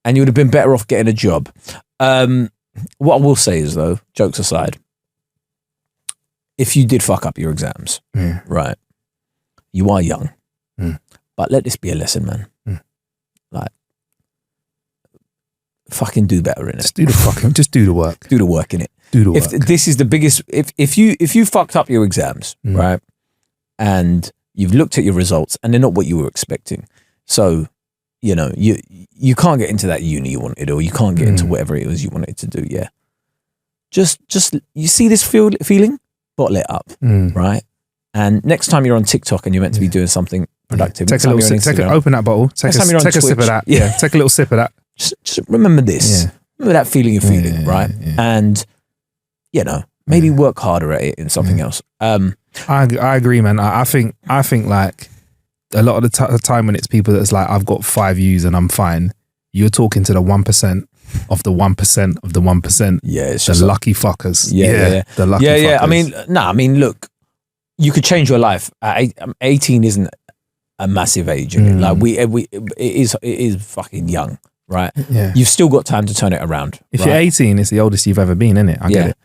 And you would have been better off getting a job. What I will say is, though, jokes aside, if you did fuck up your exams, right, you are young. But let this be a lesson, man. Like, fucking do better in it. Just do the work. Do the work in it. Do the work. If this is the biggest, if you fucked up your exams, right, and you've looked at your results and they're not what you were expecting, so you know you can't get into that uni you wanted, or you can't get into whatever it was you wanted to do. Yeah, just you see this feeling, bottle it up, right, and next time you're on TikTok and you're meant to be doing something productive, take a little sip, open that bottle, take a sip of that. Yeah, take a little sip of that. Just remember this. Yeah. Remember that feeling you're feeling, right? Yeah. And you know, maybe work harder at it in something else. I agree, man. I think like a lot of the time when it's people that's like, I've got 5 U's and I'm fine, you're talking to the 1% of the 1% of the 1%. Yeah, it's the just lucky fuckers. Yeah. The lucky fuckers. Yeah. I mean, look, you could change your life. 18 isn't a massive age. Like it is fucking young, right? Yeah. You've still got time to turn it around. If you're 18, it's the oldest you've ever been, isn't it? I get it.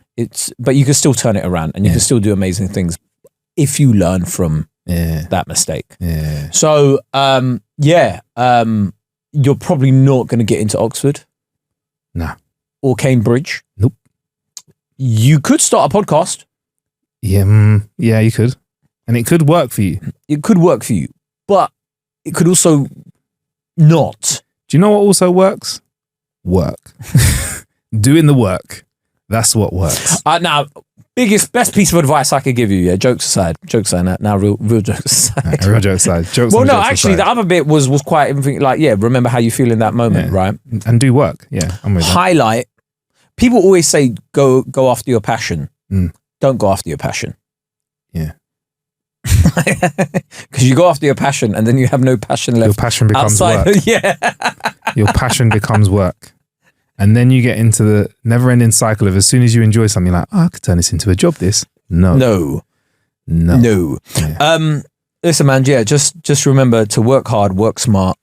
But you can still turn it around and you can still do amazing things if you learn from that mistake. Yeah. So, you're probably not going to get into Oxford. Nah. Or Cambridge. Nope. You could start a podcast. Yeah, you could. And it could work for you. It could work for you. But it could also not. Do you know what also works? Work. Doing the work. That's what works. Now, best piece of advice I could give you, jokes aside. Now real jokes aside. Real jokes aside. The other bit was quite like, remember how you feel in that moment, right? And do work. Yeah, I'm with that. Highlight. People always say, go after your passion. Don't go after your passion. Yeah. Because you go after your passion and then you have no passion left. Your passion becomes outside. Work. Yeah. Your passion becomes work. And then you get into the never-ending cycle of as soon as you enjoy something, like, I could turn this into a job, this. No. Yeah. Listen, man, just remember to work hard, work smart.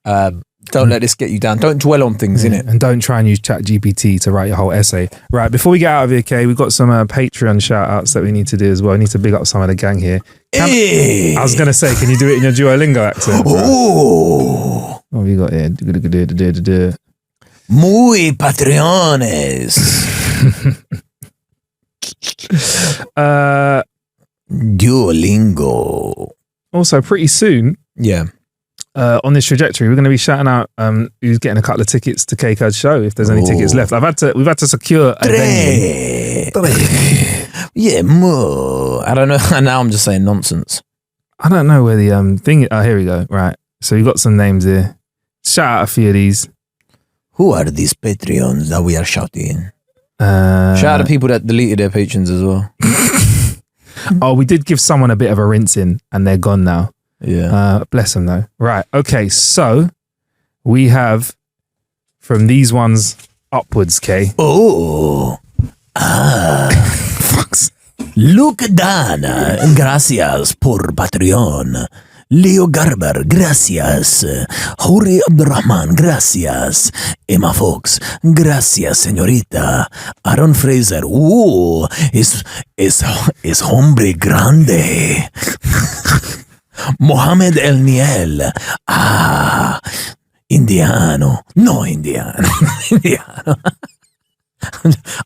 Don't let this get you down. Don't dwell on things, innit? And don't try and use ChatGPT to write your whole essay. Right, before we get out of here, Kae, we've got some Patreon shout-outs that we need to do as well. We need to big up some of the gang here. I was going to say, can you do it in your Duolingo accent? Oh. What have you got here? Muy Patreones. Duolingo. Also, pretty soon, on this trajectory, we're going to be shouting out who's getting a couple of tickets to Kae Kurd's show if there's any tickets left. We've had to secure a venue. Yeah, more. I don't know. Now I'm just saying nonsense. I don't know where the thing. Oh, here we go. Right. So we've got some names here. Shout out a few of these. Who are these Patreons that we are shouting? Shout out to people that deleted their patrons as well. Oh, we did give someone a bit of a rinsing and they're gone now. Yeah. Bless them though. Right. Okay. So we have from these ones upwards, Kae. Oh. Fucks. Luke Dana, gracias por Patreon. Leo Garber, gracias. Jorge Abdurrahman, gracias. Emma Fox, gracias, señorita. Aaron Fraser, es hombre grande. Mohamed El Niel, indiano.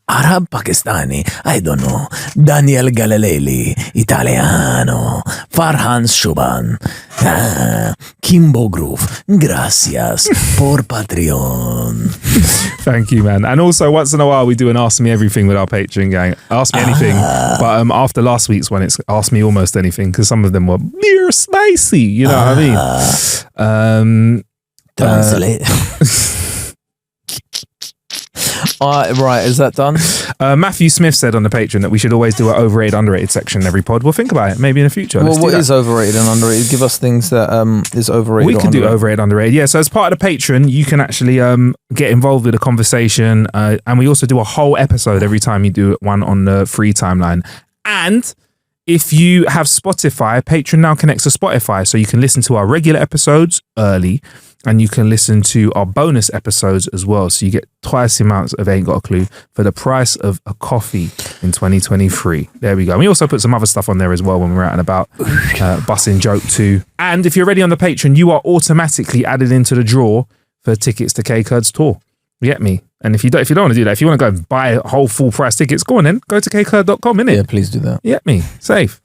Arab Pakistani, I don't know. Daniel Galilei, Italiano. Farhan Shuban, Kimbo Groove, gracias por Patreon. Thank you, man. And also, once in a while, we do an Ask Me Everything with our Patreon gang. Ask me anything. But after last week's one, it's Ask Me Almost Anything, because some of them were mere spicy. You know what I mean? Translate. Right, is that done? Matthew Smith said on the Patreon that we should always do an overrated, underrated section in every pod. We'll think about it, maybe in the future. Well, what is overrated and underrated? Give us things that is overrated. We could do overrated, underrated. Yeah, so as part of the Patreon, you can actually get involved with the conversation, and we also do a whole episode every time you do one on the free timeline. And if you have Spotify, Patreon now connects to Spotify, so you can listen to our regular episodes early, and you can listen to our bonus episodes as well. So you get twice the amounts of Ain't Got a Clue for the price of a coffee in 2023. There we go. And we also put some other stuff on there as well when we're out and about. Bussing Joke 2. And if you're already on the Patreon, you are automatically added into the draw for tickets to Kae Kurd's tour. You get me? And if you don't want to do that, if you want to go and buy whole full price tickets, go on then. Go to kaekurd.com, innit? Yeah, please do that. You get me? Safe.